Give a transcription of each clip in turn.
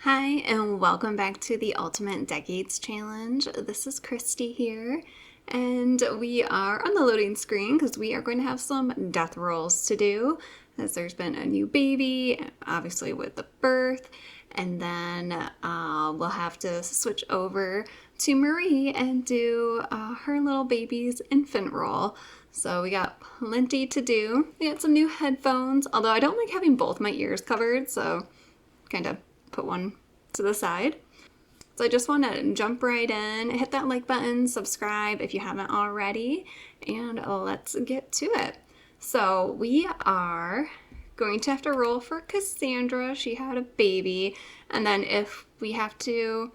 Hi, and welcome back to the Ultimate Decades Challenge. This is Christy here, and we are on the loading screen because we are going to have some death rolls to do, as there's been a new baby, obviously with the birth, and then we'll have to switch over to Marie and do her little baby's infant roll. So we got plenty to do. We got some new headphones, although I don't like having both my ears covered, so kind of put one to the side. So I just want to jump right in, hit that like button, subscribe if you haven't already, and let's get to it. So we are going to have to roll for Cassandra. She had a baby, and then if we have to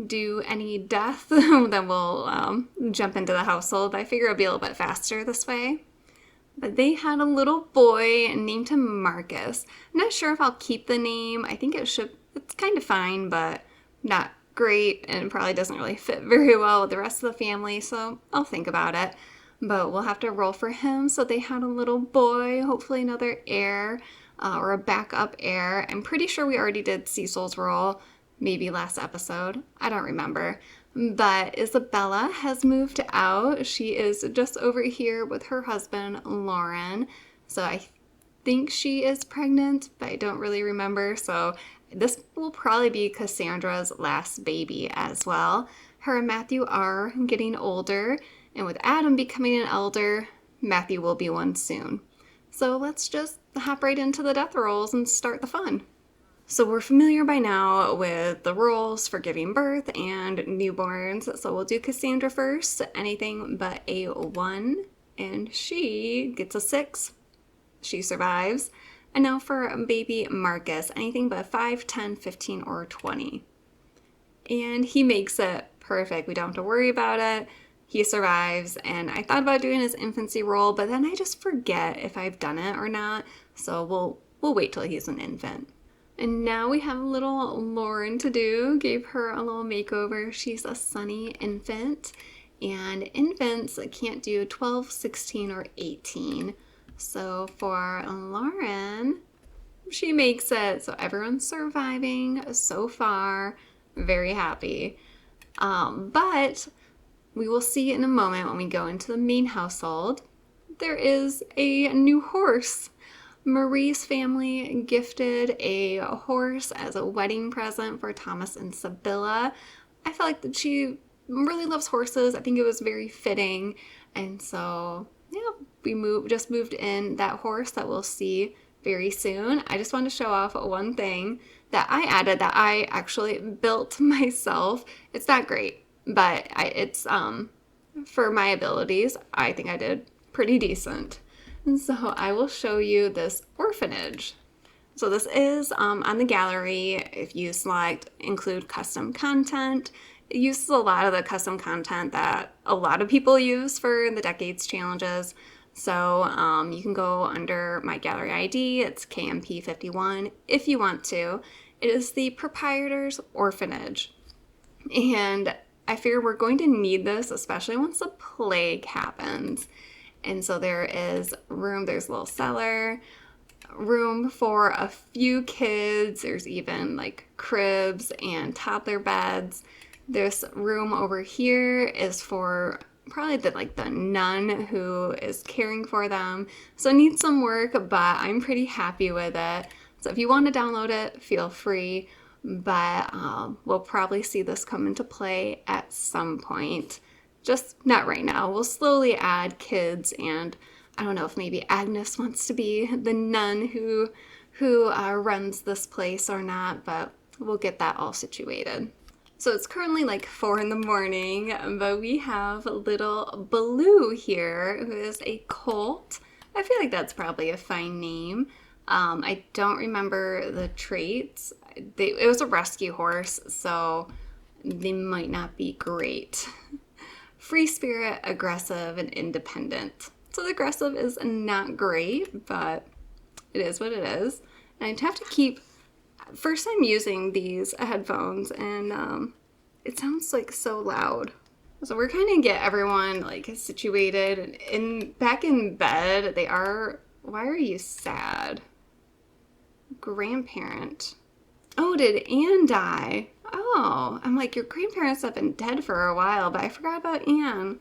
do any death, then we'll jump into the household. But I figure it'll be a little bit faster this way. But they had a little boy and named him Marcus. I'm not sure if I'll keep the name. I think it's kind of fine, but not great, and probably doesn't really fit very well with the rest of the family, so I'll think about it. But we'll have to roll for him. So they had a little boy, hopefully another heir, or a backup heir. I'm pretty sure we already did Cecil's roll, maybe last episode. I don't remember. But Isabella has moved out. She is just over here with her husband, Lauren. So I think she is pregnant, but I don't really remember. So this will probably be Cassandra's last baby as well. Her and Matthew are getting older, and with Adam becoming an elder, Matthew will be one soon. So let's just hop right into the death rolls and start the fun. So we're familiar by now with the rules for giving birth and newborns. So we'll do Cassandra first, anything but a 1, and she gets a 6. She survives. And now for baby Marcus, anything but 5, 10, 15, or 20. And he makes it perfect. We don't have to worry about it. He survives, and I thought about doing his infancy roll, but then I just forget if I've done it or not. So we'll wait till he's an infant. And now we have little Lauren to do. Gave her a little makeover. She's a sunny infant. And infants can't do 12, 16, or 18. So for Lauren, she makes it. So everyone's surviving so far. Very happy. But we will see in a moment when we go into the main household. There is a new horse. Marie's family gifted a horse as a wedding present for Thomas and Sibylla. I feel like that she really loves horses. I think it was very fitting. And so, yeah, we just moved in that horse that we'll see very soon. I just want to show off one thing that I added that I actually built myself. It's not great, but it's for my abilities, I think I did pretty decent. And so I will show you this orphanage. So this is on the gallery. If you select include custom content, it uses a lot of the custom content that a lot of people use for the Decades challenges. So you can go under my gallery ID. It's KMP51 if you want to. It is the Proprietor's Orphanage. And I figure we're going to need this, especially once the plague happens. And so there is room, there's a little cellar, room for a few kids. There's even like cribs and toddler beds. This room over here is for probably the nun who is caring for them. So it needs some work, but I'm pretty happy with it. So if you want to download it, feel free. But we'll probably see this come into play at some point. Just not right now. We'll slowly add kids, and I don't know if maybe Agnes wants to be the nun who runs this place or not, but we'll get that all situated. So it's currently like 4 in the morning, but we have little Baloo here, who is a colt. I feel like that's probably a fine name. I don't remember the traits. It was a rescue horse, so they might not be great. Free spirit, aggressive, and independent. So the aggressive is not great, but it is what it is. And I'd have to keep, first time using these headphones, and it sounds like so loud. So we're kind of get everyone like situated and back in bed. They are, why are you sad? Grandparent. Oh, did Anne die? Oh, I'm like, your grandparents have been dead for a while, but I forgot about Anne.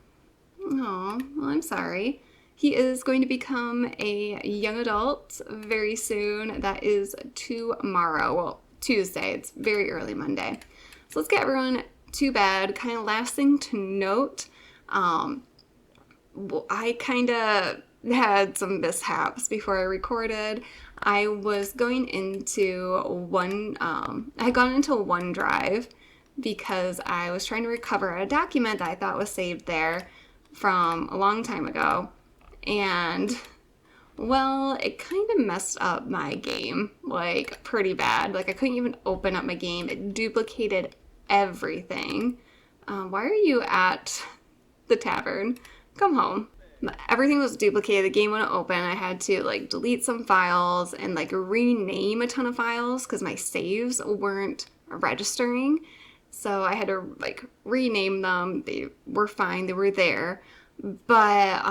Oh, well, I'm sorry. He is going to become a young adult very soon. That is tomorrow. Well, Tuesday. It's very early Monday. So let's get everyone to bed. Kind of last thing to note, I kind of had some mishaps before I recorded. I was going into I had gone into OneDrive because I was trying to recover a document that I thought was saved there from a long time ago. And, well, it kind of messed up my game, like, pretty bad. Like, I couldn't even open up my game. It duplicated everything. Why are you at the tavern? Come home. Everything was duplicated. The game wouldn't open. I had to like delete some files and like rename a ton of files because my saves weren't registering. So I had to like rename them. They were fine. They were there. But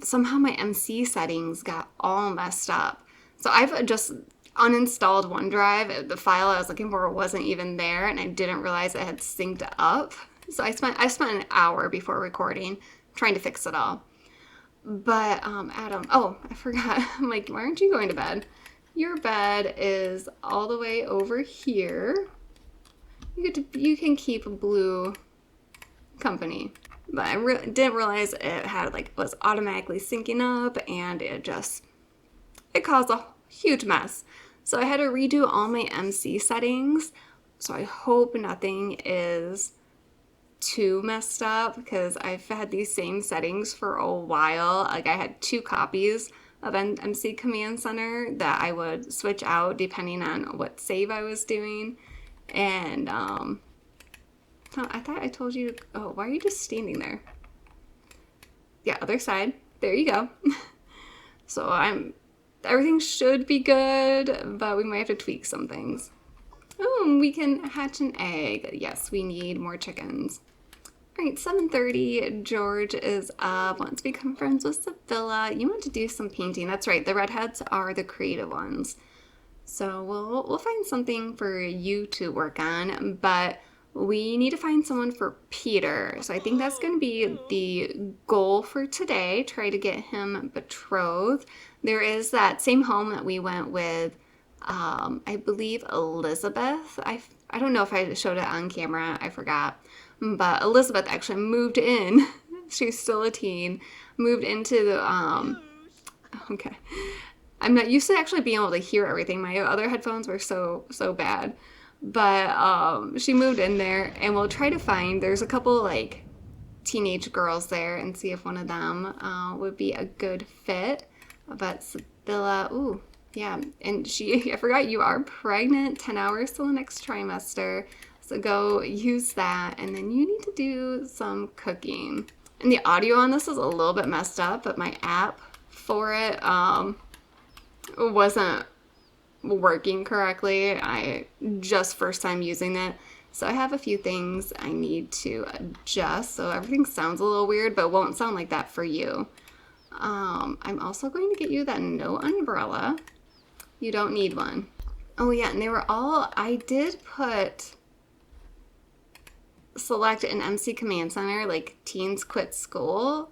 somehow my MC settings got all messed up. So I've just uninstalled OneDrive. The file I was looking for wasn't even there, and I didn't realize it had synced up. So I spent an hour before recording trying to fix it all. But Adam, oh, I forgot. I'm like, why aren't you going to bed? Your bed is all the way over here. You can keep Blue company. But I didn't realize it had like was automatically syncing up, and it caused a huge mess. So I had to redo all my MC settings. So I hope nothing is too messed up because I've had these same settings for a while. Like I had 2 copies of MC Command Center that I would switch out depending on what save I was doing. And I thought I told you. Oh, why are you just standing there? Yeah, other side. There you go. So everything should be good, but we might have to tweak some things. Oh, we can hatch an egg. Yes, we need more chickens. All right, 7:30. George is up. Wants to become friends with Sevilla. You want to do some painting. That's right. The redheads are the creative ones. So we'll find something for you to work on, but we need to find someone for Peter. So I think that's going to be the goal for today. Try to get him betrothed. There is that same home that we went with, I believe Elizabeth. I don't know if I showed it on camera. I forgot. But Elizabeth actually moved in. She's still a teen. Moved into the, okay. I'm not used to actually being able to hear everything. My other headphones were so bad. But she moved in there, and we'll try to find, there's a couple like teenage girls there, and see if one of them would be a good fit. But Sibylla, ooh, yeah, and I forgot you are pregnant, 10 hours till the next trimester. So go use that, and then you need to do some cooking. And the audio on this is a little bit messed up, but my app for it wasn't working correctly. I just first time using it. So I have a few things I need to adjust. So everything sounds a little weird, but won't sound like that for you. I'm also going to get you that no umbrella. You don't need one. Oh yeah, and I did select an MC Command Center, like teens quit school.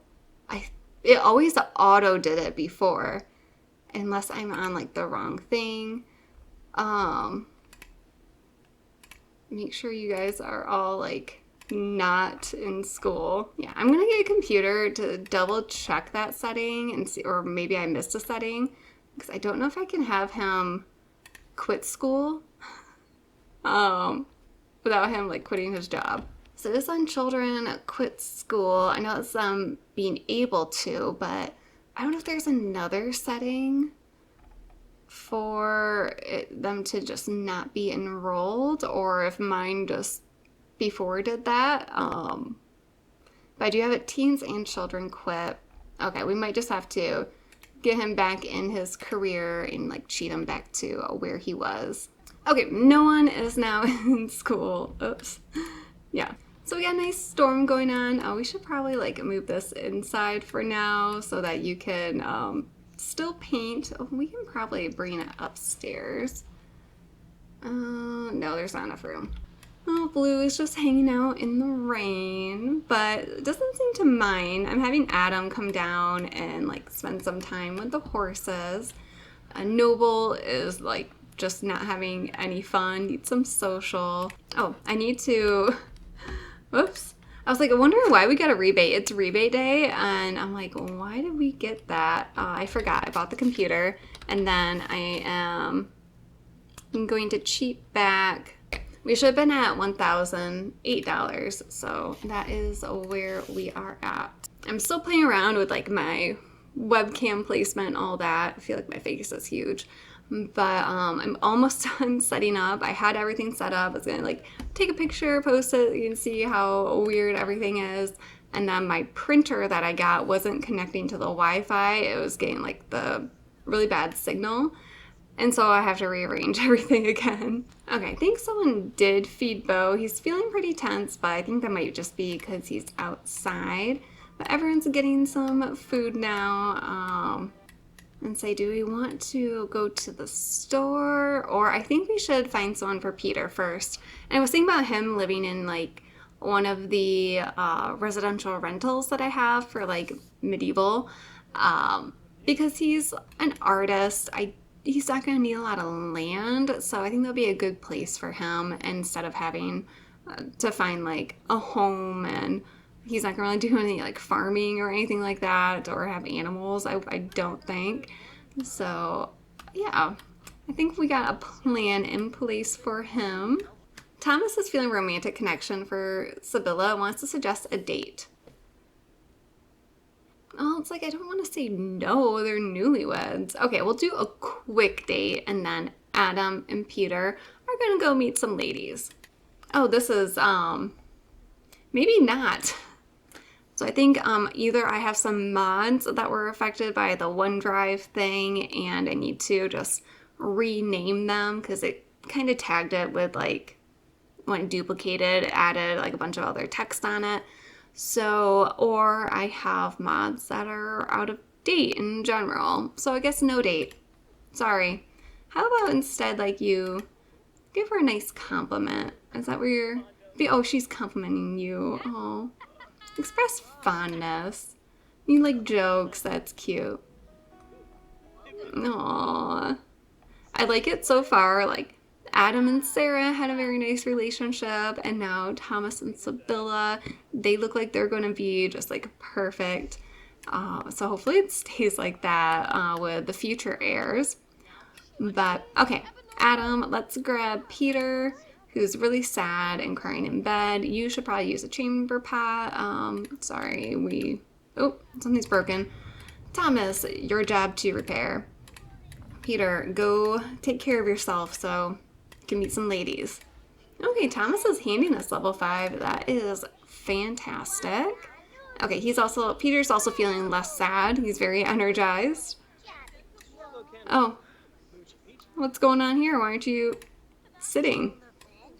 It always auto did it before. Unless I'm on like the wrong thing. Make sure you guys are all like not in school. Yeah, I'm gonna get a computer to double check that setting and see, or maybe I missed a setting because I don't know if I can have him quit school without him like quitting his job. So this on children quit school. I know it's being able to, but I don't know if there's another setting for them to just not be enrolled, or if mine just before did that. But I do have it, teens and children quit. Okay, we might just have to get him back in his career and like cheat him back to where he was. Okay, no one is now in school. Oops. Yeah. So we got a nice storm going on. We should probably like move this inside for now so that you can still paint. We can probably bring it upstairs. No, there's not enough room. Oh, Blue is just hanging out in the rain, but doesn't seem to mind. I'm having Adam come down and like spend some time with the horses. Noble is like just not having any fun, needs some social. Oh, I need to, whoops. I was like, I wonder why we got a rebate. It's rebate day, and I'm like, why did we get that? I forgot. I bought the computer, and then I am going to cheat back. We should have been at $1,008, so that is where we are at. I'm still playing around with like my webcam placement, all that. I feel like my face is huge, but I'm almost done setting up. I had everything set up. I was gonna like take a picture, post it. You can see how weird everything is. And then my printer that I got wasn't connecting to the Wi-Fi. It was getting like the really bad signal. And so I have to rearrange everything again. Okay, I think someone did feed Bo. He's feeling pretty tense, but I think that might just be because he's outside. But everyone's getting some food now. And say, do we want to go to the store? Or I think we should find someone for Peter first. And I was thinking about him living in like one of the residential rentals that I have for like medieval. Because he's an artist. He's not going to need a lot of land, so I think that'll be a good place for him instead of having to find like a home, and he's not going to really do any like farming or anything like that or have animals, I don't think. So yeah, I think we got a plan in place for him. Thomas is feeling romantic connection for Sibylla and wants to suggest a date. Oh, it's like, I don't want to say no, they're newlyweds. Okay, we'll do a quick date, and then Adam and Peter are gonna go meet some ladies. Oh, this is, maybe not. So I think either I have some mods that were affected by the OneDrive thing, and I need to just rename them, because it kind of tagged it with, like, when it duplicated, it added, like, a bunch of other text on it. So, or I have mods that are out of date in general. So I guess no date. Sorry. How about instead, like, you give her a nice compliment? Is that where you're... Oh, she's complimenting you. Oh. Express fondness. You like jokes. That's cute. Aww. I like it so far. Like, Adam and Sarah had a very nice relationship, and now Thomas and Sibylla, they look like they're going to be just like perfect. So hopefully it stays like that with the future heirs. But okay, Adam, let's grab Peter, who's really sad and crying in bed. You should probably use a chamber pot. Oh, something's broken. Thomas, your job to repair. Peter, go take care of yourself so you can meet some ladies. Okay, Thomas is handing us level 5. That is fantastic. Okay, Peter's also feeling less sad. He's very energized. Oh, what's going on here? Why aren't you sitting?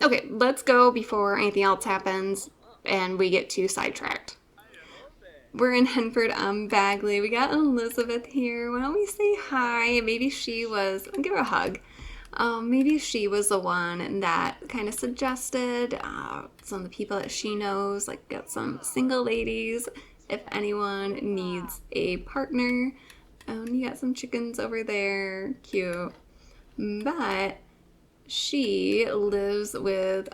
Okay, let's go before anything else happens and we get too sidetracked. We're in Henford on Bagley. We got Elizabeth here. Why don't we say hi? Maybe she was... I'll give her a hug. Maybe she was the one that kind of suggested some of the people that she knows, like get some single ladies if anyone needs a partner. You got some chickens over there. Cute. But she lives with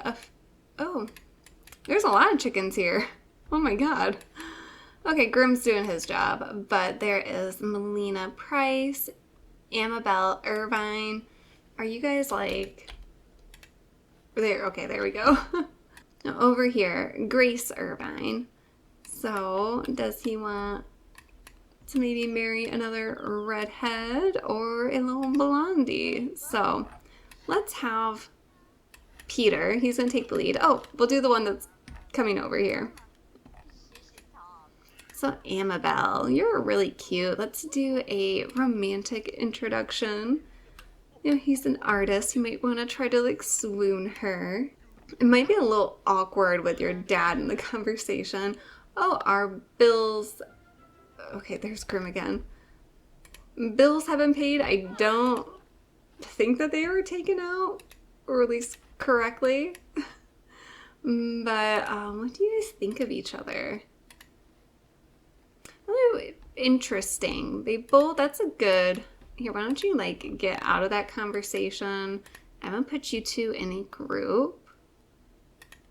oh, there's a lot of chickens here. Oh my god. Okay, Grimm's doing his job, but there is Melina Price, Amabel Irvine. Are you guys like there? Okay, there we go. Now over here, Grace Irvine. So does he want to maybe marry another redhead or a little blondie? So let's have Peter. He's gonna take the lead. Oh, we'll do the one that's coming over here. So Amabel, you're really cute. Let's do a romantic introduction. You know, he's an artist. You might want to try to like swoon her. It might be a little awkward with your dad in the conversation. Oh, our bills. Okay, there's Grim again. Bills haven't paid. I don't think that they were taken out. or at least correctly. But what do you guys think of each other? Oh, interesting. They both, that's a good, here, why don't you like get out of that conversation? I'm gonna put you two in a group.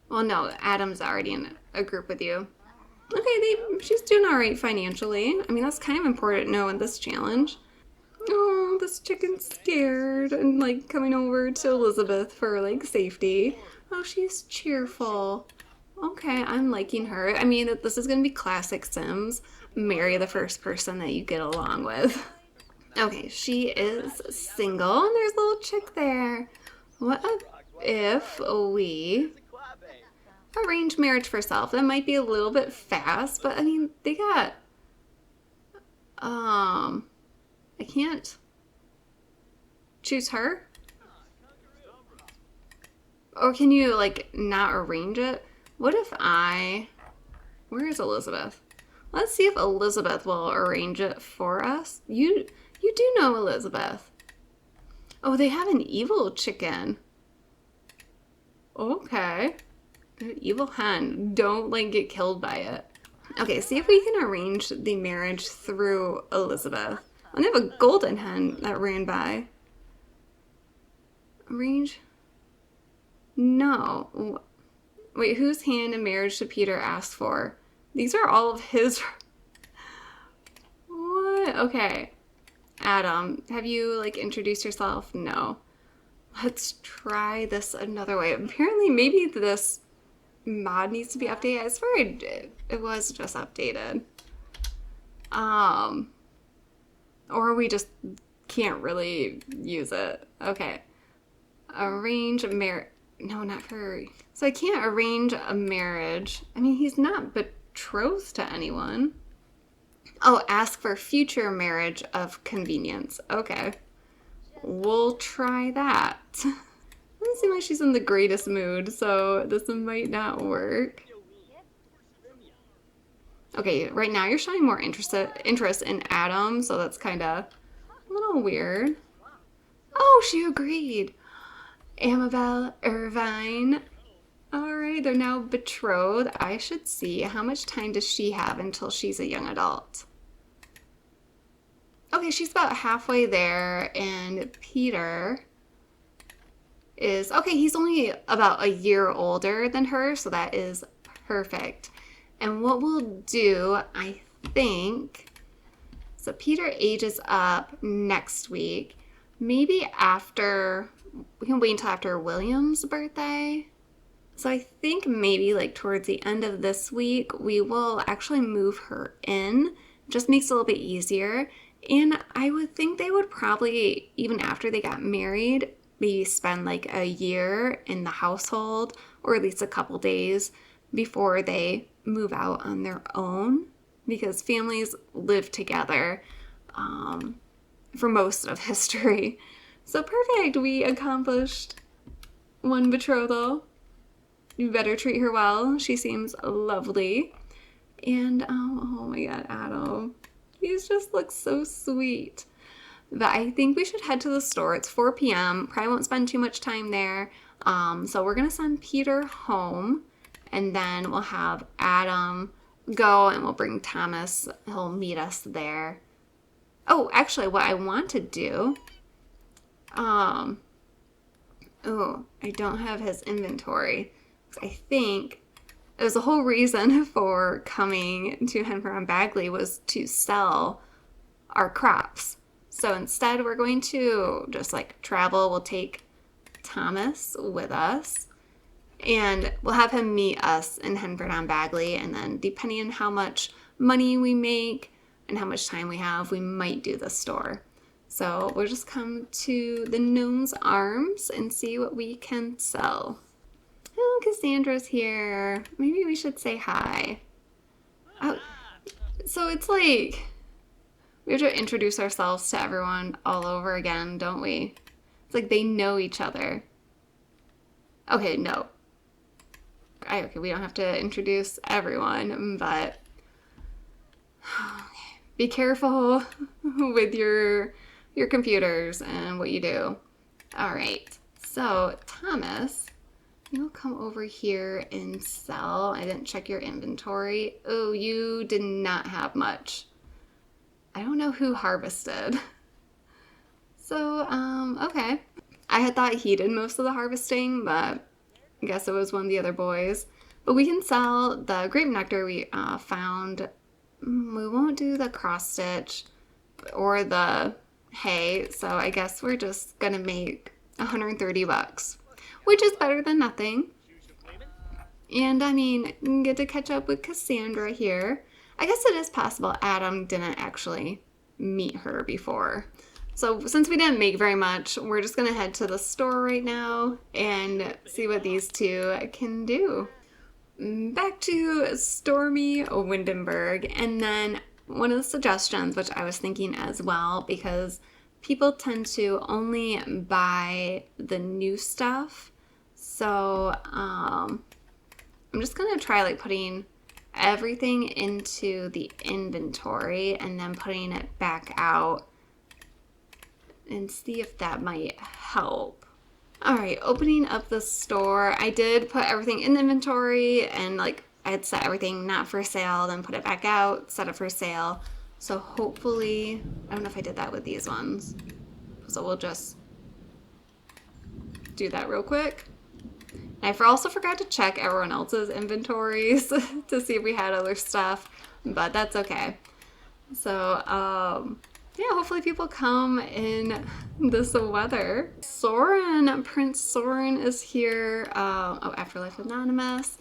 Well, no, Adam's already in a group with you. Okay, she's doing all right financially. I mean, that's kind of important to know in this challenge. Oh, this chicken's scared and like coming over to Elizabeth for like safety. Oh, she's cheerful. Okay, I'm liking her. I mean, this is gonna be classic Sims. Marry the first person that you get along with. Okay, she is single and there's a little chick there. What if we arrange marriage for self? That might be a little bit fast, but I mean, they got, I can't choose her? Or can you like not arrange it? What if where is Elizabeth? Let's see if Elizabeth will arrange it for us. You do know Elizabeth. Oh, they have an evil chicken. Okay. Evil hen. Don't like get killed by it. Okay, see if we can arrange the marriage through Elizabeth. Oh, they have a golden hen that ran by. Arrange? No. Wait, whose hand in marriage should Peter ask for? These are all of his. What? Okay. Adam, have you like introduced yourself? No. Let's try this another way. Apparently, maybe this mod needs to be updated. I swear it was just updated. Or we just can't really use it. Okay. Arrange a marriage. No, not for. So I can't arrange a marriage. I mean, he's not betrothed to anyone. Oh, ask for future marriage of convenience. Okay. We'll try that. Doesn't seem like she's in the greatest mood, so this might not work. Okay, right now you're showing more interest in Adam, so that's kind of a little weird. Oh, she agreed. Amabel, Irvine. All right, they're now betrothed. I should see how much time does she have until she's a young adult. Okay, she's about halfway there, and Peter is, okay, he's only about a year older than her, so that is perfect. And what we'll do, I think, so Peter ages up next week. Maybe after, we can wait until after William's birthday. So I think maybe like towards the end of this week, we will actually move her in. Just makes it a little bit easier. And I would think they would probably, even after they got married, maybe spend like a year in the household or at least a couple days before they move out on their own, because families live together for most of history. So perfect, we accomplished one betrothal. You better treat her well. She seems lovely. And oh my god, Adam. He just looks so sweet. But I think we should head to the store. It's 4 p.m. Probably won't spend too much time there. So we're going to send Peter home. And then we'll have Adam go and we'll bring Thomas. He'll meet us there. Oh, actually, what I want to do... oh, I don't have his inventory. I think it was the whole reason for coming to Henford on Bagley was to sell our crops. So instead, we're going to just like travel. We'll take Thomas with us and we'll have him meet us in Henford on Bagley. And then depending on how much money we make and how much time we have, we might do the store. So we'll just come to the Gnome's Arms and see what we can sell. Oh, Cassandra's here. Maybe we should say hi. Oh, so it's like we have to introduce ourselves to everyone all over again, don't we? It's like they know each other. Okay, no. Okay, we don't have to introduce everyone, but be careful with your computers and what you do. All right. So Thomas, you'll come over here and sell. I didn't check your inventory. Oh, you did not have much. I don't know who harvested. So, okay. I had thought he did most of the harvesting, but I guess it was one of the other boys. But we can sell the grape nectar we found. We won't do the cross stitch or the hay, so I guess we're just gonna make 130 bucks, which is better than nothing. And I mean, get to catch up with Cassandra here. I guess it is possible Adam didn't actually meet her before. So since we didn't make very much, we're just gonna head to the store right now and see what these two can do. Back to Stormy Windenburg, and then one of the suggestions, which I was thinking as well, because people tend to only buy the new stuff. So I'm just gonna try like putting everything into the inventory and then putting it back out and see if that might help. All right, opening up the store. I did put everything in the inventory and like I had set everything not for sale, then put it back out, set it for sale. So hopefully, I don't know if I did that with these ones. So we'll just do that real quick. And I also forgot to check everyone else's inventories to see if we had other stuff, but that's okay. So, yeah, hopefully people come in this weather. Soren, Prince Soren is here. Oh, Afterlife Anonymous.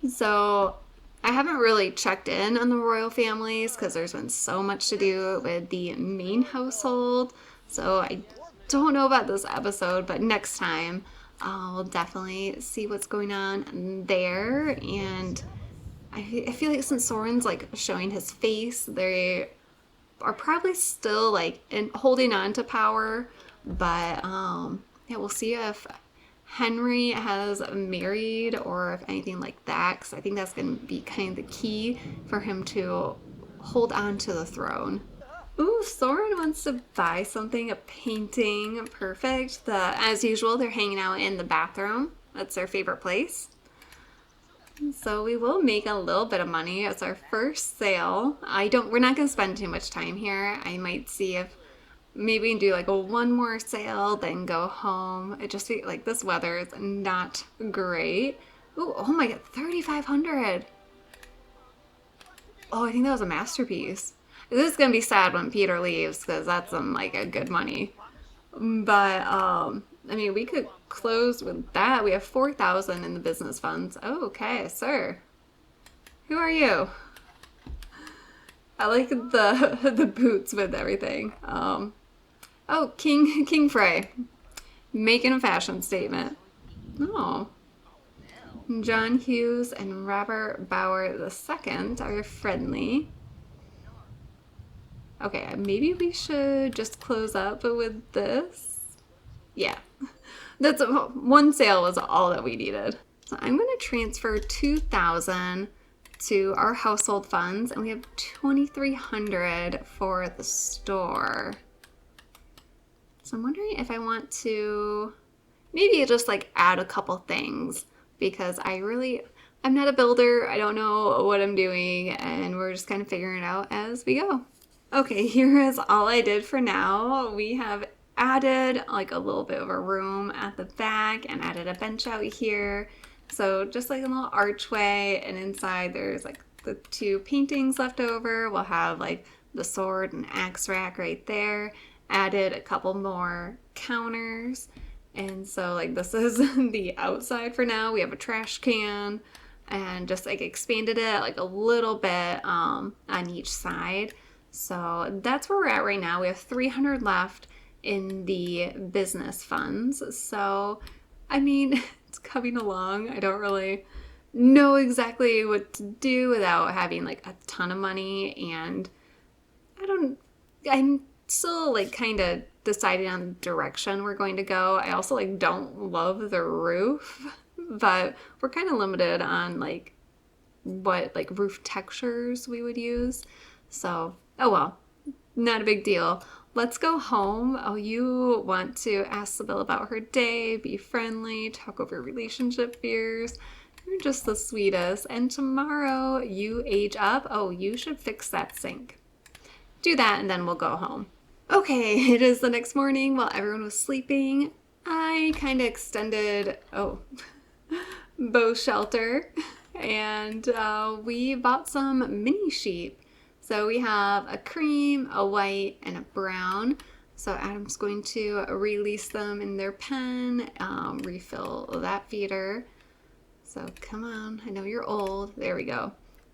So I haven't really checked in on the royal families because there's been so much to do with the main household. So I don't know about this episode, but next time I'll definitely see what's going on there. And I feel like since Soren's like showing his face, they are probably still like holding on to power, but yeah, we'll see if Henry has married or if anything like that, because I think that's going to be kind of the key for him to hold on to the throne. Ooh, Soren wants to buy something, a painting. Perfect. As usual, they're hanging out in the bathroom. That's their favorite place. So we will make a little bit of money. It's our first sale. We're not gonna spend too much time here. I might see if maybe we can do like one more sale, then go home. It just be like this weather is not great. Ooh, oh my god, 3,500. Oh, I think that was a masterpiece. This is gonna be sad when Peter leaves because that's like a good money. But I mean, we could close with that. We have 4,000 in the business funds. Oh, okay, sir. Who are you? I like the boots with everything. Oh, King Frey, making a fashion statement. Oh, John Hughes and Robert Bauer II are friendly. Okay, maybe we should just close up with this. Yeah, that's one sale was all that we needed. So I'm going to transfer 2,000 to our household funds, and we have 2,300 for the store. So I'm wondering if I want to maybe just like add a couple things, because I'm not a builder. I don't know what I'm doing, and we're just kind of figuring it out as we go. Okay, here is all I did for now. We have added like a little bit of a room at the back and added a bench out here. So just like a little archway, and inside there's like the two paintings left over. We'll have like the sword and axe rack right there. Added a couple more counters. And so like this is the outside for now. We have a trash can and just like expanded it like a little bit on each side. So that's where we're at right now. We have 300 left in the business funds. So, I mean, it's coming along. I don't really know exactly what to do without having like a ton of money. And I'm still like kind of deciding on the direction we're going to go. I also like don't love the roof, but we're kind of limited on like what like roof textures we would use. So, oh well, not a big deal. let's go home. Oh, you want to ask Sybil about her day, be friendly, talk over relationship fears. You're just the sweetest. And tomorrow you age up. Oh, you should fix that sink. Do that and then we'll go home. Okay, it is the next morning while everyone was sleeping. I kind of extended, Bo's shelter, and we bought some mini sheep. So we have a cream, a white, and a brown. So Adam's going to release them in their pen, refill that feeder. So come on, I know you're old. There we go.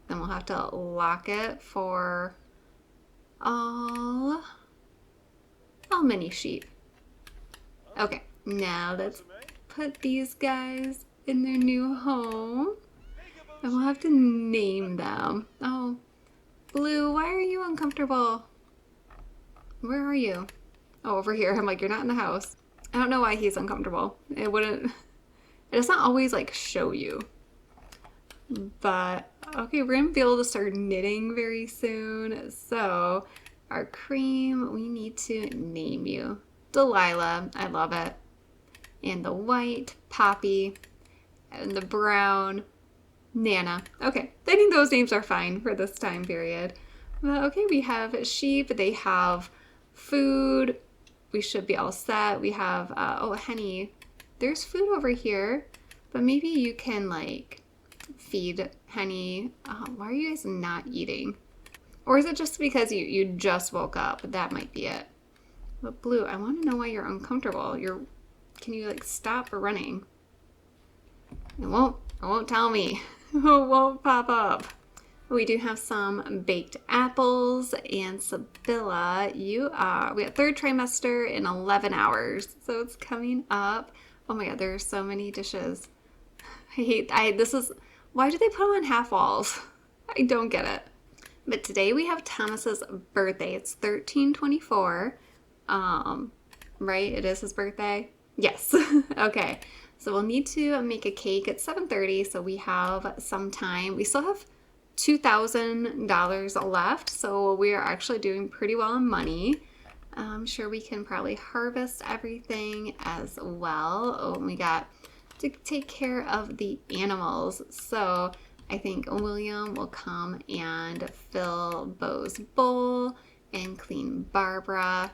Then we'll have to lock it for all mini sheep. Okay, now let's put these guys in their new home. And we'll have to name them. Oh, Blue, why are you uncomfortable? Where are you? Oh, over here. I'm like, you're not in the house. I don't know why he's uncomfortable. It does not always like show you. But, okay, we're gonna be able to start knitting very soon. So, our cream, we need to name you. Delilah, I love it. And the white, Poppy. And the brown, Nana. Okay, I think those names are fine for this time period. Okay, we have sheep. They have food. We should be all set. We have, Henny. There's food over here, but maybe you can, like, feed Henny. Why are you guys not eating? Or is it just because you just woke up? That might be it. But Blue, I want to know why you're uncomfortable. Can you, like, stop running? It won't tell me. It won't pop up. We do have some baked apples, and Sibylla, we have third trimester in 11 hours, so it's coming up. Oh my god, there are so many dishes. Why do they put them on half walls? I don't get it. But today we have Thomas's birthday. It's 13/24. Right? It is his birthday? Yes. Okay. So we'll need to make a cake at 7:30, so we have some time. We still have $2,000 left, so we are actually doing pretty well on money. I'm sure we can probably harvest everything as well. Oh, and we got to take care of the animals. So I think William will come and fill Bo's bowl and clean Barbara.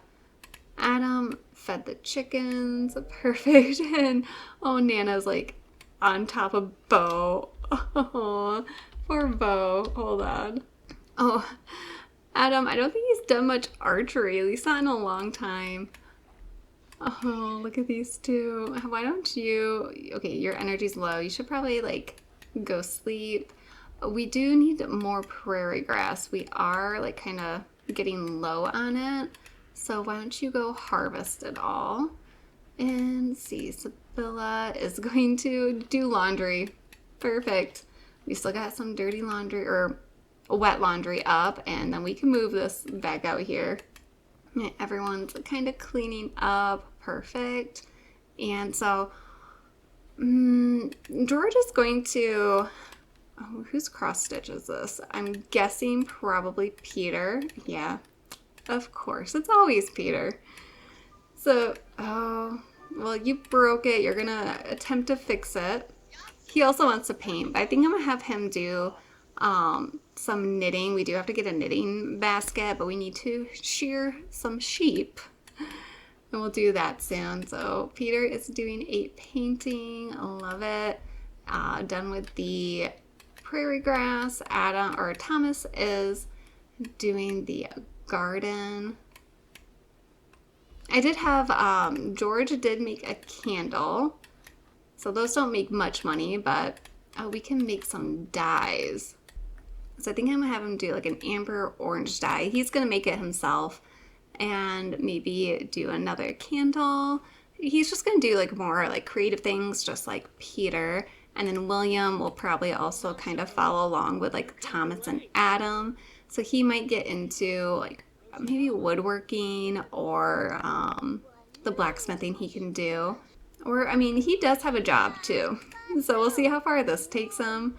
Adam fed the chickens. Perfect. And Nana's like on top of Bo. Oh, poor Bo. Hold on. Oh, Adam, I don't think he's done much archery, at least not in a long time. Oh, look at these two. Why don't you... Okay, your energy's low. You should probably, like, go sleep. We do need more prairie grass. We are, like, kind of getting low on it. So why don't you go harvest it all? And see, Sibylla is going to do laundry. Perfect. We still got some dirty laundry, or wet laundry up, and then we can move this back out here. Everyone's kind of cleaning up. Perfect. And so George is going to... Oh, whose cross stitch is this? I'm guessing probably Peter. Yeah, of course. It's always Peter. So, well, you broke it. You're going to attempt to fix it. He also wants to paint, but I think I'm going to have him do some knitting. We do have to get a knitting basket, but we need to shear some sheep. And we'll do that soon. So Peter is doing a painting. I love it. Done with the prairie grass. Thomas is doing the garden. I did have, George did make a candle. So those don't make much money, but we can make some dyes. So I think I'm going to have him do like an amber orange dye. He's going to make it himself and maybe do another candle. He's just going to do like more like creative things, just like Peter. And then William will probably also kind of follow along with like Thomas and Adam. So he might get into like maybe woodworking or the blacksmithing he can do. Or, I mean, he does have a job too. So we'll see how far this takes him.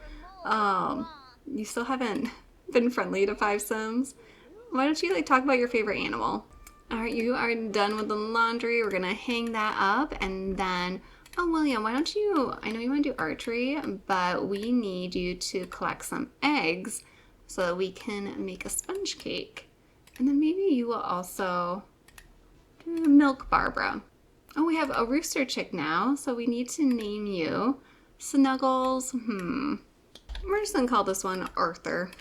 You still haven't been friendly to Five Sims. Why don't you like talk about your favorite animal? All right, you are done with the laundry. We're gonna hang that up and then, oh, William, why don't you, I know you wanna do archery, but we need you to collect some eggs so that we can make a sponge cake. And then maybe you will also milk Barbara. Oh, we have a rooster chick now, so we need to name you Snuggles. We're just gonna call this one Arthur.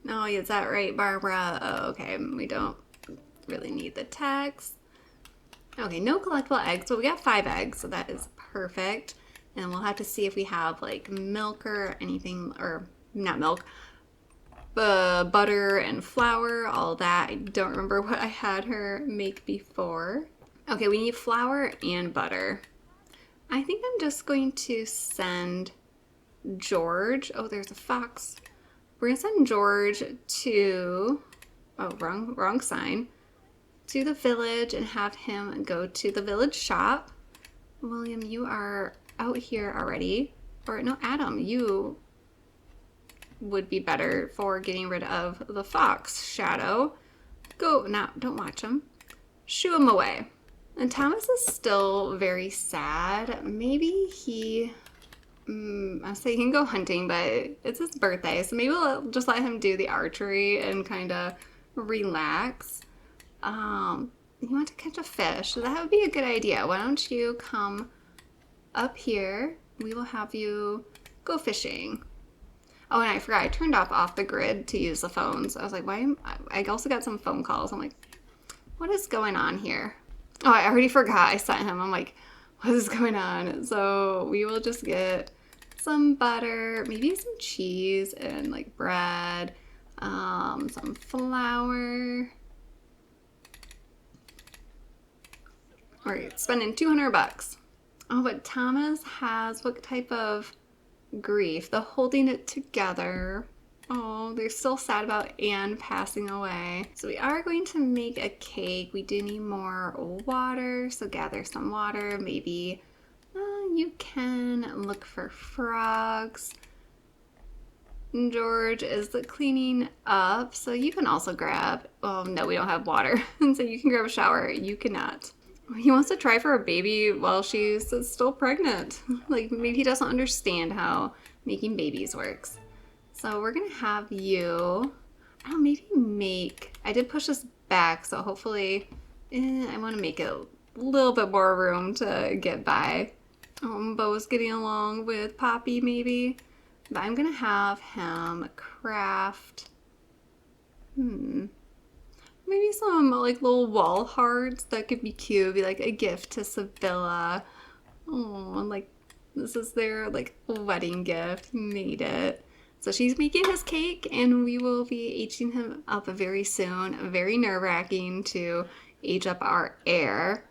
Oh, is that right, Barbara? Oh, okay, we don't really need the text. Okay, no collectible eggs, but we got 5 eggs, so that is perfect. And we'll have to see if we have like milk or anything, or not milk, butter and flour, all that. I don't remember what I had her make before. Okay, we need flour and butter. I think I'm just going to send George. Oh, there's a fox. We're gonna send George to, oh, wrong sign, to the village and have him go to the village shop. William, you are out here already. Or no, Adam, you would be better for getting rid of the fox. Shadow, go, now, don't watch him. Shoo him away. And Thomas is still very sad. Maybe he, I say he can go hunting, but it's his birthday, so maybe we'll just let him do the archery and kind of relax. You want to catch a fish, so that would be a good idea. Why don't you come up here? We will have you go fishing. Oh, and I forgot, I turned off the grid to use the phones. I was like, why I also got some phone calls. I'm like, what is going on here? Oh, I already forgot I sent him. I'm like, what is going on? So we will just get some butter, maybe some cheese and like bread, some flour. All right, spending 200 bucks. Oh, but Thomas has what type of grief? The holding it together. Oh, they're still sad about Anne passing away. So we are going to make a cake. We do need more water, so gather some water. Maybe you can look for frogs. George is cleaning up, so you can also grab, oh no, we don't have water. And so you can grab a shower. You cannot. He wants to try for a baby while she's still pregnant. Like, maybe he doesn't understand how making babies works. So we're gonna have you, I don't know, maybe make, I did push this back, so hopefully, I want to make it a little bit more room to get by. Bo's getting along with Poppy maybe, but I'm gonna have him craft, maybe some like little wall hearts that could be cute, be like a gift to Sevilla. Oh, like this is their like wedding gift. He made it. So she's making his cake and we will be aging him up very soon. Very nerve-wracking to age up our heir.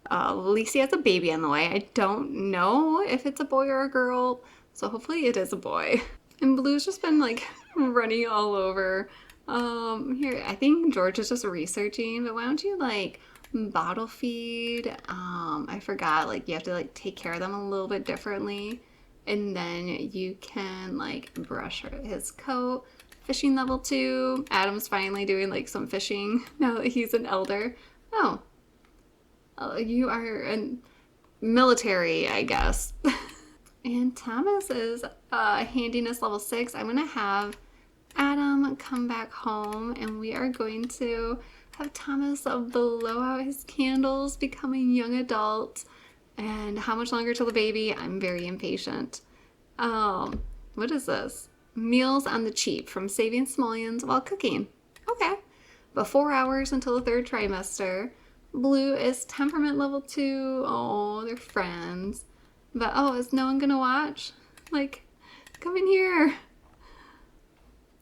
Lacey has a baby on the way. I don't know if it's a boy or a girl, so hopefully it is a boy. And Blue's just been like running all over. Here, I think George is just researching, but why don't you like bottle feed? I forgot, like you have to like take care of them a little bit differently. And then you can like brush his coat. Fishing level 2. Adam's finally doing like some fishing now that he's an elder. Oh, you are in military, I guess. And Thomas is handiness level 6. I'm gonna have Adam come back home and we are going to have Thomas blow out his candles, become a young adult. And how much longer till the baby? I'm very impatient. What is this? Meals on the cheap from saving simoleons while cooking. Okay. But 4 hours until the 3rd trimester. Blue is temperament level 2. Oh, they're friends. But oh, is no one gonna watch? Like, come in here.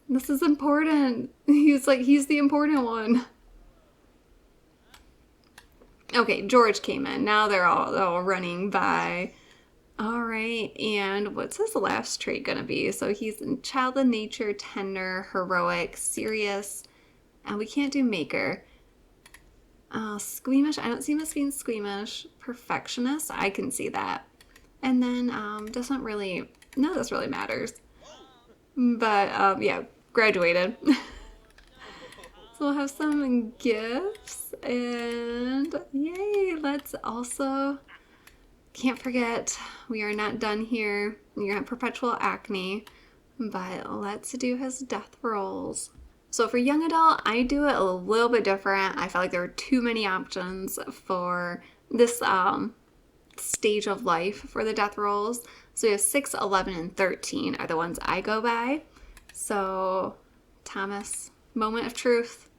This is important. He's the important one. Okay, George came in. Now they're all running by. All right, and what's his last trait gonna be? So he's child of nature, tender, heroic, serious, and we can't do maker. Squeamish, I don't see him as being squeamish. Perfectionist, I can see that. And then doesn't really, none of this really matters. But yeah, graduated. So So we'll have some gifts, and yay, let's also, can't forget, we are not done here. You're gonna have perpetual acne, but let's do his death rolls. So for young adult, I do it a little bit different. I felt like there were too many options for this stage of life for the death rolls. So we have 6, 11, and 13 are the ones I go by. So Thomas, moment of truth.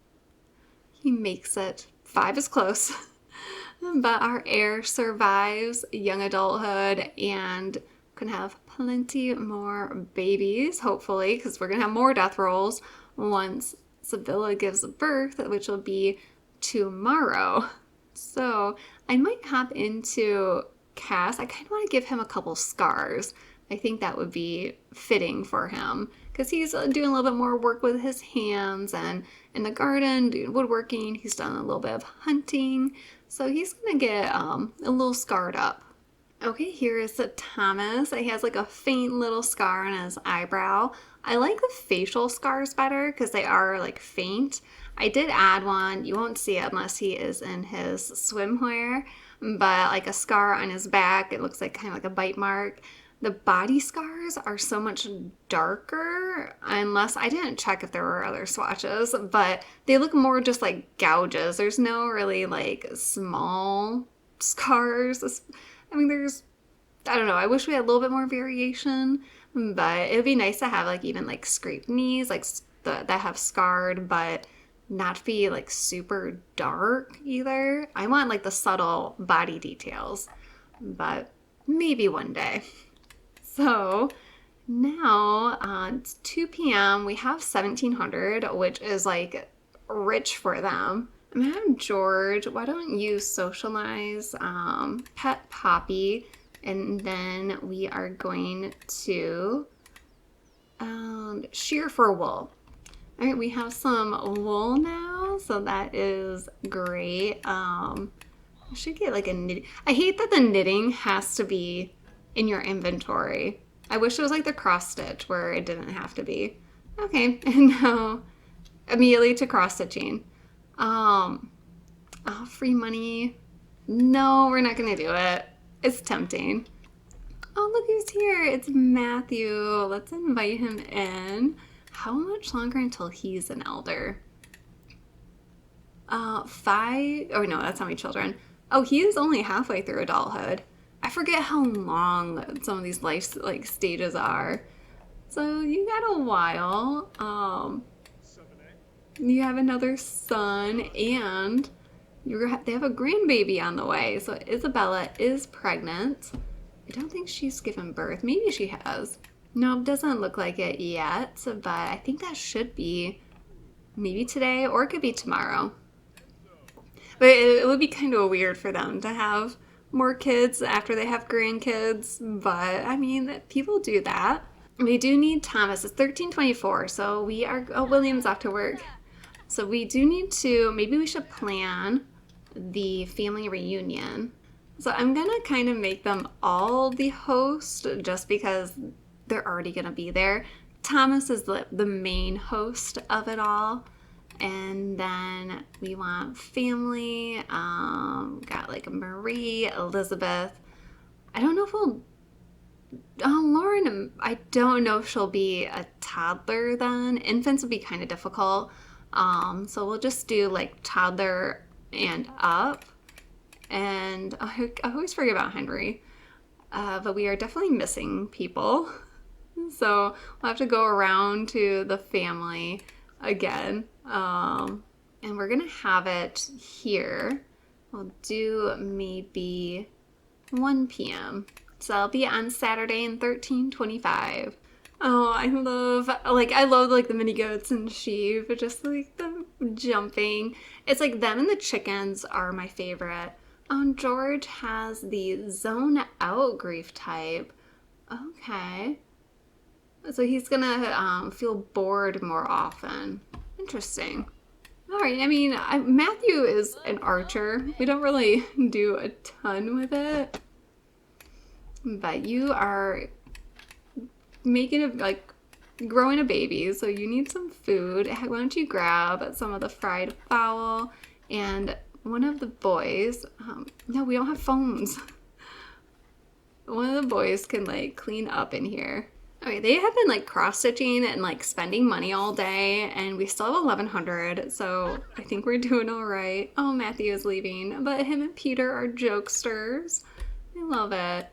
He makes it. 5 is close. But our heir survives young adulthood and can have plenty more babies, hopefully, because we're going to have more death rolls once Sibylla gives birth, which will be tomorrow. So I might hop into Cass. I kind of want to give him a couple scars. I think that would be fitting for him because he's doing a little bit more work with his hands and in the garden, doing woodworking. He's done a little bit of hunting. So he's going to get a little scarred up. Okay, here is Thomas. He has like a faint little scar on his eyebrow. I like the facial scars better because they are like faint. I did add one. You won't see it unless he is in his swimwear, but like a scar on his back. It looks like kind of like a bite mark. The body scars are so much darker, unless I didn't check if there were other swatches, but they look more just like gouges. There's no really like small scars. I mean, I don't know, I wish we had a little bit more variation, but it would be nice to have like even like scraped knees, like that have scarred, but not be like super dark either. I want like the subtle body details, but maybe one day. So now it's 2 p.m. We have 1700, which is like rich for them. I'm gonna have George, why don't you socialize Pet Poppy, and then we are going to shear for wool. All right, we have some wool now, so that is great. I should get like a knitting. I hate that the knitting has to be in your inventory. I wish it was like the cross stitch where it didn't have to be. Okay, and now immediately to cross stitching. Free money. No, we're not gonna do it. It's tempting. Oh, look who's here. It's Matthew. Let's invite him in. How much longer until he's an elder? 5, oh no, that's how many children. Oh, he is only halfway through adulthood. I forget how long some of these life like stages are. So you got a while. You have another son, and they have a grandbaby on the way. So Isabella is pregnant. I don't think she's given birth. Maybe she has. No, it doesn't look like it yet, but I think that should be maybe today, or it could be tomorrow. But it would be kind of weird for them to have more kids after they have grandkids, but I mean, people do that. We do need Thomas. It's 13:24, so we are, oh, William's off to work. So we do need to, maybe we should plan the family reunion. So I'm gonna kind of make them all the host just because they're already gonna be there. Thomas is the main host of it all. And then we want family, got like Marie, Elizabeth. I don't know if Lauren, I don't know if she'll be a toddler then. Infants would be kind of difficult. So we'll just do like toddler and up. And I always forget about Henry. But we are definitely missing people. So we'll have to go around to the family again. And we're gonna have it here. We'll do maybe 1 p.m. So I'll be on Saturday in 13:25. Oh, I love like the mini goats and sheep, just like them jumping. It's like them and the chickens are my favorite. George has the zone out grief type. Okay. So he's gonna feel bored more often. Interesting. All right, I mean, Matthew is an archer. We don't really do a ton with it. But you are making it like growing a baby, so you need some food. Why don't you grab some of the fried fowl, and one of the boys, no, we don't have phones. One of the boys can like clean up in here. Okay, they have been like cross stitching and like spending money all day, and we still have 1100, so I think we're doing all right. Oh, Matthew is leaving, but him and Peter are jokesters. I love it.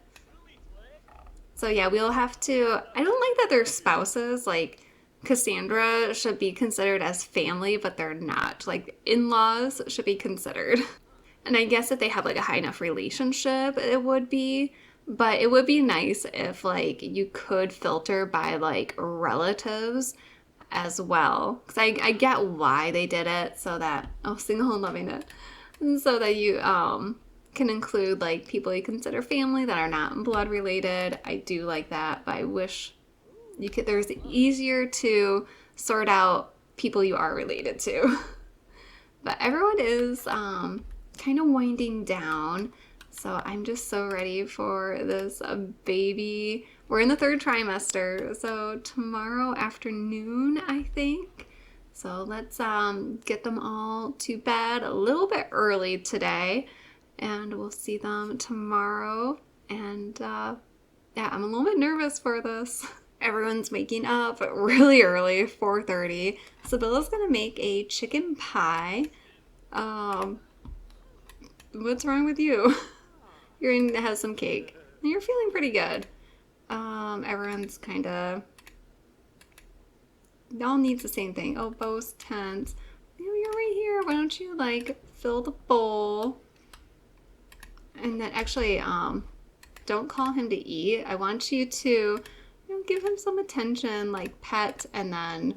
So yeah, we'll have to. I don't like that they're spouses. Like Cassandra should be considered as family, but they're not. Like in-laws should be considered. And I guess if they have like a high enough relationship, it would be. But it would be nice if like you could filter by like relatives as well. Because I get why they did it so that, oh, single and loving it. And so that you can include like people you consider family that are not blood related. I do like that, but I wish you could, there's easier to sort out people you are related to. But everyone is kind of winding down. So I'm just so ready for this baby. We're in the 3rd trimester, so tomorrow afternoon, I think. So let's get them all to bed a little bit early today, and we'll see them tomorrow. And yeah, I'm a little bit nervous for this. Everyone's waking up really early, 4:30. Sibylla's gonna make a chicken pie. What's wrong with you? You're gonna have some cake. You're feeling pretty good. Everyone's kind of, they all needs the same thing. Oh, Bo's tense. You're right here. Why don't you like fill the bowl? And then actually, don't call him to eat. I want you to, give him some attention, like pet, and then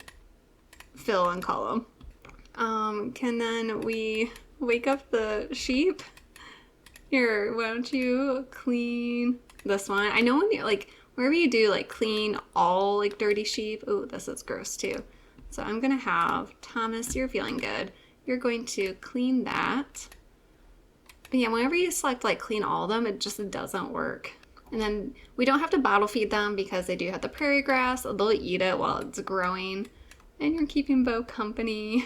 fill and call him. Can then we wake up the sheep? Here, why don't you clean this one? I know when you like wherever you do like clean all like dirty sheep. Oh, this is gross too. So I'm gonna have Thomas. You're feeling good. You're going to clean that. But yeah, whenever you select like clean all of them, it just doesn't work. And then we don't have to bottle feed them because they do have the prairie grass. They'll eat it while it's growing. And you're keeping Bo company.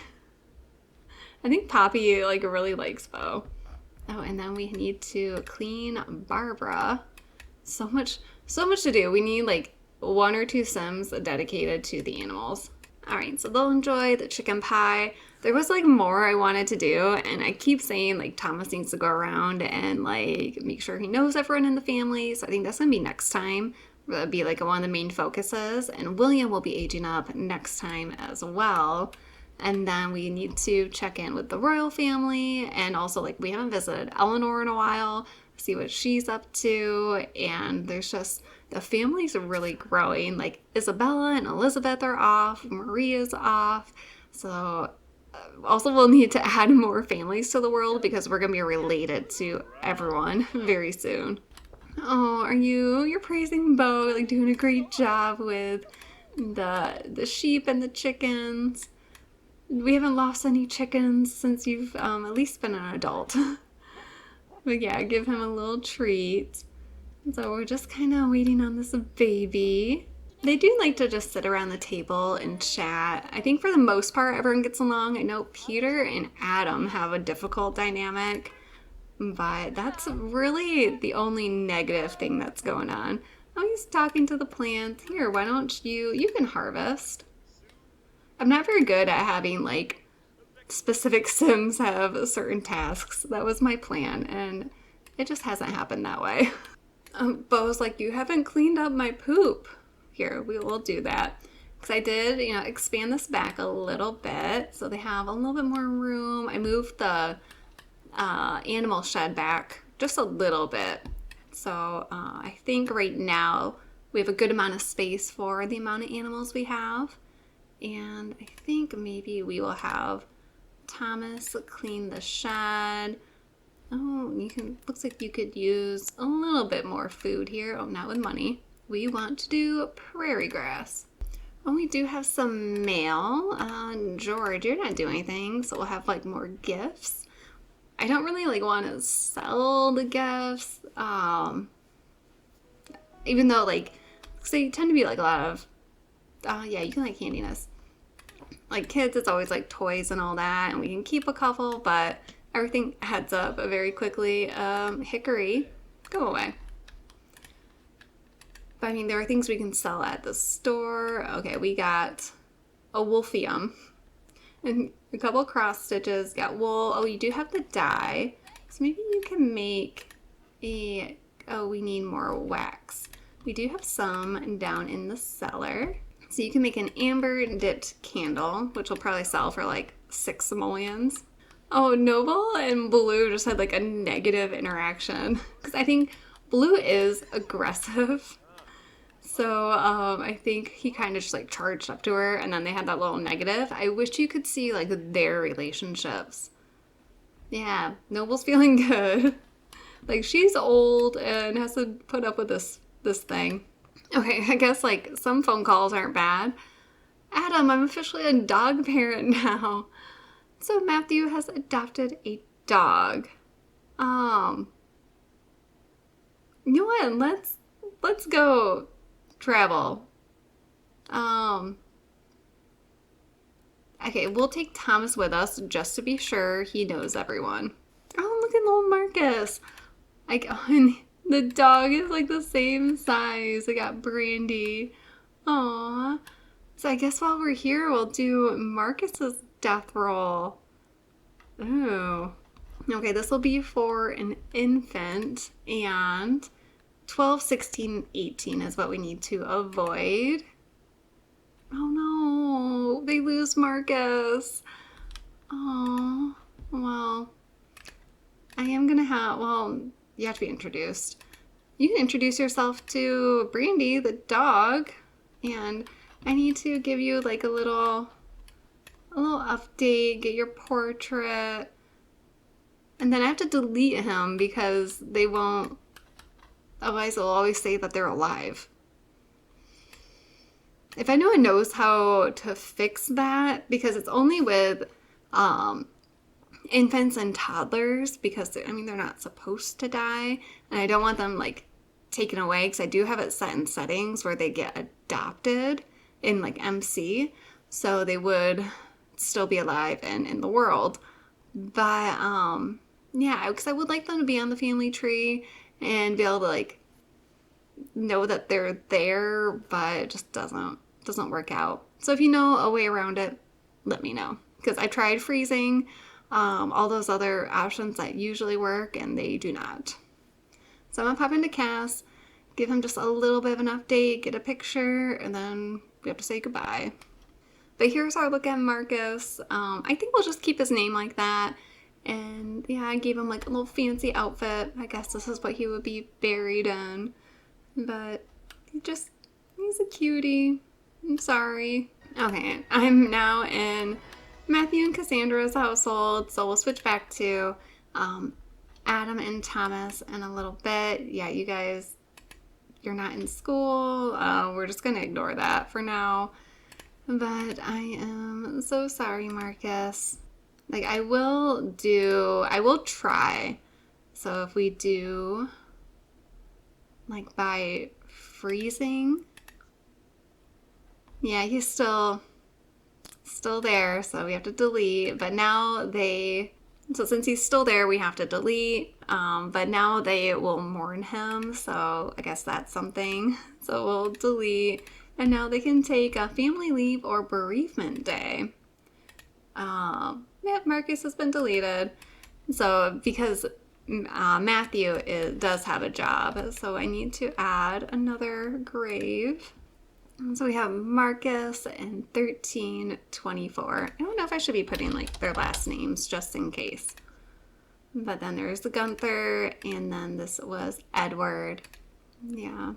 I think Poppy like really likes Bo. Oh, and then we need to clean Barbara. So much to do. We need like 1 or 2 sims dedicated to the animals. All right, so they'll enjoy the chicken pie. There was like more I wanted to do, and I keep saying like Thomas needs to go around and like make sure he knows everyone in the family. So I think that's gonna be next time. That'll be like one of the main focuses, and William will be aging up next time as well. And then we need to check in with the royal family, and also like we haven't visited Eleanor in a while, see what she's up to. And there's just, the family's really growing. Like Isabella and Elizabeth are off, Maria's off. So also we'll need to add more families to the world because we're gonna be related to everyone very soon. Oh, you're praising Bo, like doing a great job with the sheep and the chickens. We haven't lost any chickens since you've at least been an adult. But yeah, give him a little treat. So we're just kind of waiting on this baby. They do like to just sit around the table and chat. I think for the most part, everyone gets along. I know Peter and Adam have a difficult dynamic, but that's really the only negative thing that's going on. Oh, he's talking to the plants. Here, why don't you can harvest. I'm not very good at having like specific sims have certain tasks. That was my plan, and it just hasn't happened that way. Bo's like, you haven't cleaned up my poop. Here, we will do that. Because I did, expand this back a little bit so they have a little bit more room. I moved the animal shed back just a little bit. So I think right now we have a good amount of space for the amount of animals we have. And I think maybe we will have Thomas clean the shed. Oh, looks like you could use a little bit more food here. Oh, not with money. We want to do prairie grass. Oh, we do have some mail. George, you're not doing anything, so we'll have like more gifts. I don't really want to sell the gifts. Even though so they tend to be like a lot of Yeah, you can like handiness. Like kids, it's always like toys and all that, and we can keep a couple, but everything heads up very quickly. Hickory, go away. But I mean, there are things we can sell at the store. Okay, we got a wolfium and a couple cross stitches. Got wool. Oh, you do have the dye, so maybe you can make a. Oh, we need more wax. We do have some down in the cellar. So you can make an amber dipped candle, which will probably sell for like 6 simoleons. Oh, Noble and Blue just had like a negative interaction because I think Blue is aggressive. So I think he kind of just like charged up to her and then they had that little negative. I wish you could see like their relationships. Yeah, Noble's feeling good. Like she's old and has to put up with this thing. Okay, I guess like some phone calls aren't bad. Adam, I'm officially a dog parent now. So Matthew has adopted a dog. You know what? Let's go travel. Okay, we'll take Thomas with us just to be sure he knows everyone. Oh, look at little Marcus. Like, oh, the dog is like the same size. I got Brandy. Aww. So I guess while we're here, we'll do Marcus's death roll. Ooh. Okay, this will be for an infant, and 12, 16, 18 is what we need to avoid. Oh no, they lose Marcus. Oh, well, I am gonna you have to be introduced. You can introduce yourself to Brandy, the dog, and I need to give you like a little update, get your portrait, and then I have to delete him because they won't, otherwise they'll always say that they're alive. If anyone knows how to fix that, because it's only with infants and toddlers, because I mean they're not supposed to die, and I don't want them like taken away because I do have it set in settings where they get adopted in like MC, so they would still be alive and in the world. But yeah, because I would like them to be on the family tree and be able to like know that they're there, but it just doesn't work out. So if you know a way around it, let me know, because I tried freezing all those other options that usually work and they do not. So I'm gonna pop into Cass, give him just a little bit of an update, get a picture, and then we have to say goodbye. But here's our look at Marcus. I think we'll just keep his name like that. And yeah, I gave him like a little fancy outfit. I guess this is what he would be buried in. But he's a cutie. I'm sorry. Okay, I'm now in Matthew and Cassandra's household, so we'll switch back to Adam and Thomas in a little bit. Yeah, you guys, you're not in school. We're just gonna ignore that for now. But I am so sorry, Marcus. Like, I will try. So if we do, like, by freezing, yeah, he's still there, so we have to delete. But now so since he's still there, we have to delete. But now they will mourn him, so I guess that's something. So we'll delete. And now they can take a family leave or bereavement day. Yeah, Marcus has been deleted. So because Matthew does have a job, so I need to add another grave. So we have Marcus and 1324. I don't know if I should be putting like their last names just in case. But then there's the Gunther, and then this was Edward. Yeah.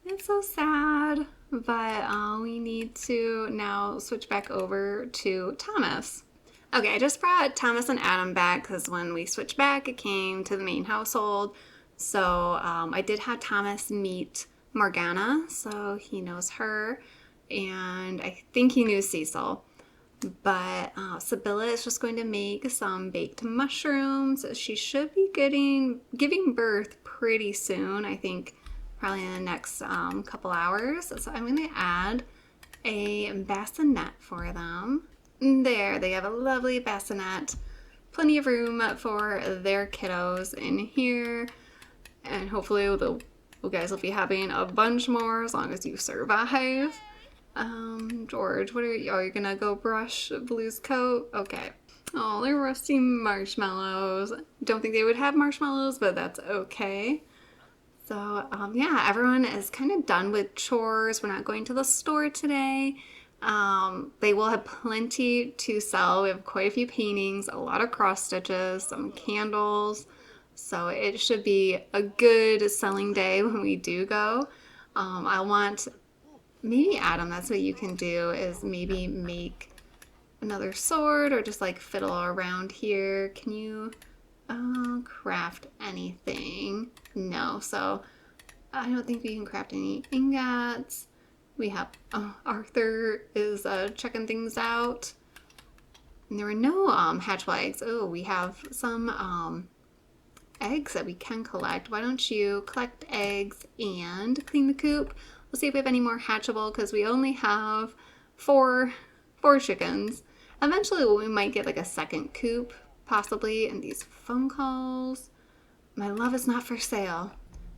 It's so sad. But we need to now switch back over to Thomas. Okay, I just brought Thomas and Adam back because when we switched back, it came to the main household. So I did have Thomas meet Morgana, so he knows her, and I think he knew Cecil. But Sibylla is just going to make some baked mushrooms. She should be giving birth pretty soon, I think probably in the next couple hours. So I'm going to add a bassinet for them. There, they have a lovely bassinet. Plenty of room for their kiddos in here. And hopefully you guys will be having a bunch more as long as you survive. George, what are you? Oh, you're gonna go brush Blue's coat? Okay. Oh, they're roasting marshmallows. Don't think they would have marshmallows, but that's okay. So, yeah, everyone is kind of done with chores. We're not going to the store today. They will have plenty to sell. We have quite a few paintings, a lot of cross stitches, some candles. So it should be a good selling day when we do go. I want, maybe Adam, that's what you can do, is maybe make another sword or just like fiddle around here. Can you craft anything? No, so I don't think we can craft any ingots. We have Arthur is checking things out. And there were no hatchable eggs. Oh, we have some eggs that we can collect. Why don't you collect eggs and clean the coop? We'll see if we have any more hatchable because we only have four chickens. Eventually we might get like a second coop, possibly. And these phone calls. My love is not for sale.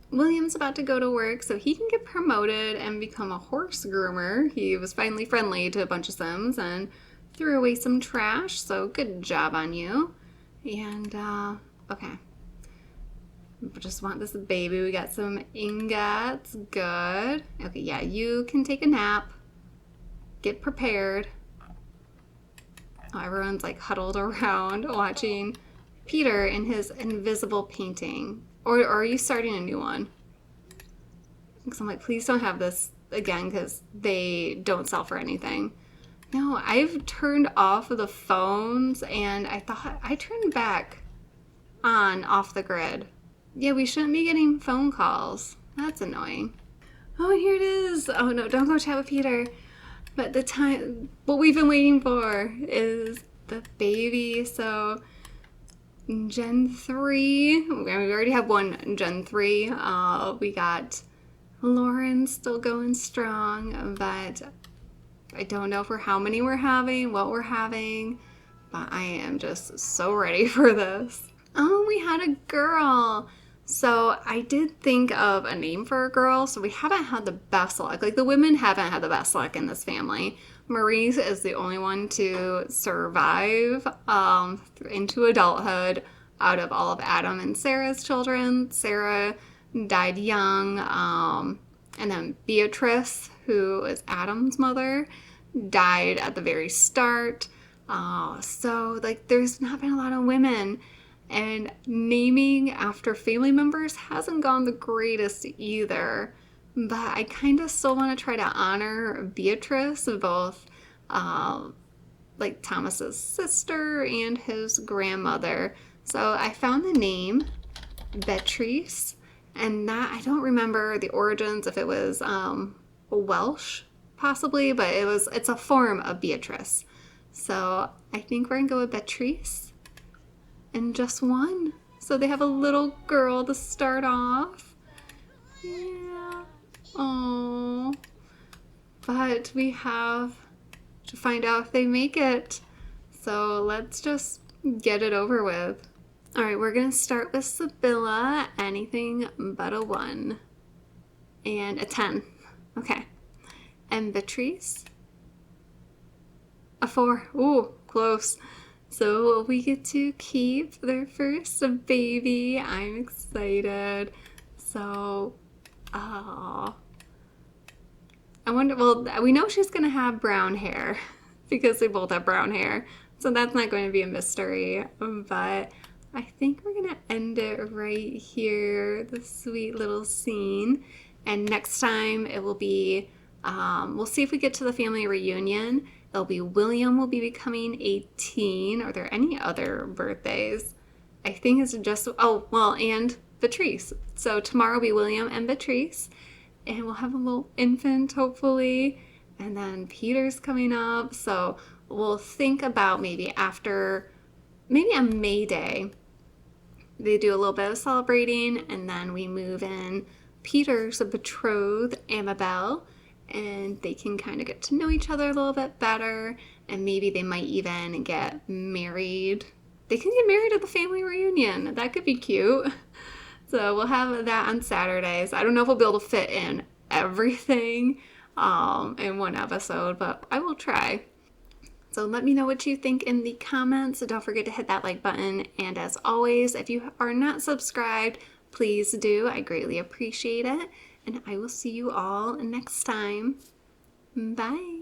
William's about to go to work so he can get promoted and become a horse groomer. He was finally friendly to a bunch of Sims and threw away some trash, so good job on you. And, okay. We just want this baby. We got some ingots. Good. Okay, yeah, you can take a nap. Get prepared. Oh, everyone's like huddled around watching Peter in his invisible painting. Or are you starting a new one? Because I'm like, please don't have this again because they don't sell for anything. No, I've turned off the phones and I thought I turned back on off the grid. Yeah, we shouldn't be getting phone calls. That's annoying. Oh, and here it is. Oh no, don't go chat with Peter. But what we've been waiting for is the baby. So Gen 3, we already have one Gen 3. We got Lauren still going strong, but I don't know for how many we're having, what we're having, but I am just so ready for this. Oh, we had a girl. So I did think of a name for a girl, so we haven't had the best luck. Like the women haven't had the best luck in this family. Marie is the only one to survive into adulthood out of all of Adam and Sarah's children. Sarah died young, and then Beatrice, who is Adam's mother, died at the very start. So like there's not been a lot of women. And naming after family members hasn't gone the greatest either. But I kind of still want to try to honor Beatrice, both like Thomas's sister and his grandmother. So I found the name Beatrice, and that I don't remember the origins, if it was Welsh possibly, but it's a form of Beatrice. So I think we're gonna go with Beatrice. And just one. So they have a little girl to start off. Yeah. Oh. But we have to find out if they make it. So let's just get it over with. All right, we're going to start with Sibylla. Anything but a 1. And a 10. Okay. And Beatrice. A 4. Ooh, close. So we get to keep their first baby. I'm excited. So, I wonder, well, we know she's going to have brown hair because they both have brown hair. So that's not going to be a mystery. But I think we're going to end it right here, the sweet little scene. And next time it will be, we'll see if we get to the family reunion. It'll be William will be becoming 18. Are there any other birthdays? I think it's just, oh, well, and Beatrice. So tomorrow will be William and Beatrice. And we'll have a little infant, hopefully. And then Peter's coming up. So we'll think about maybe on May Day, they do a little bit of celebrating. And then we move in Peter's betrothed, Amabel. and they can kind of get to know each other a little bit better, and maybe they might even get married. They can get married at the family reunion. That could be cute. So we'll have that on Saturdays. I don't know if we'll be able to fit in everything in one episode, but I will try. So let me know what you think in the comments. Don't forget to hit that like button. And as always, if you are not subscribed, please do. I greatly appreciate it. And I will see you all next time. Bye.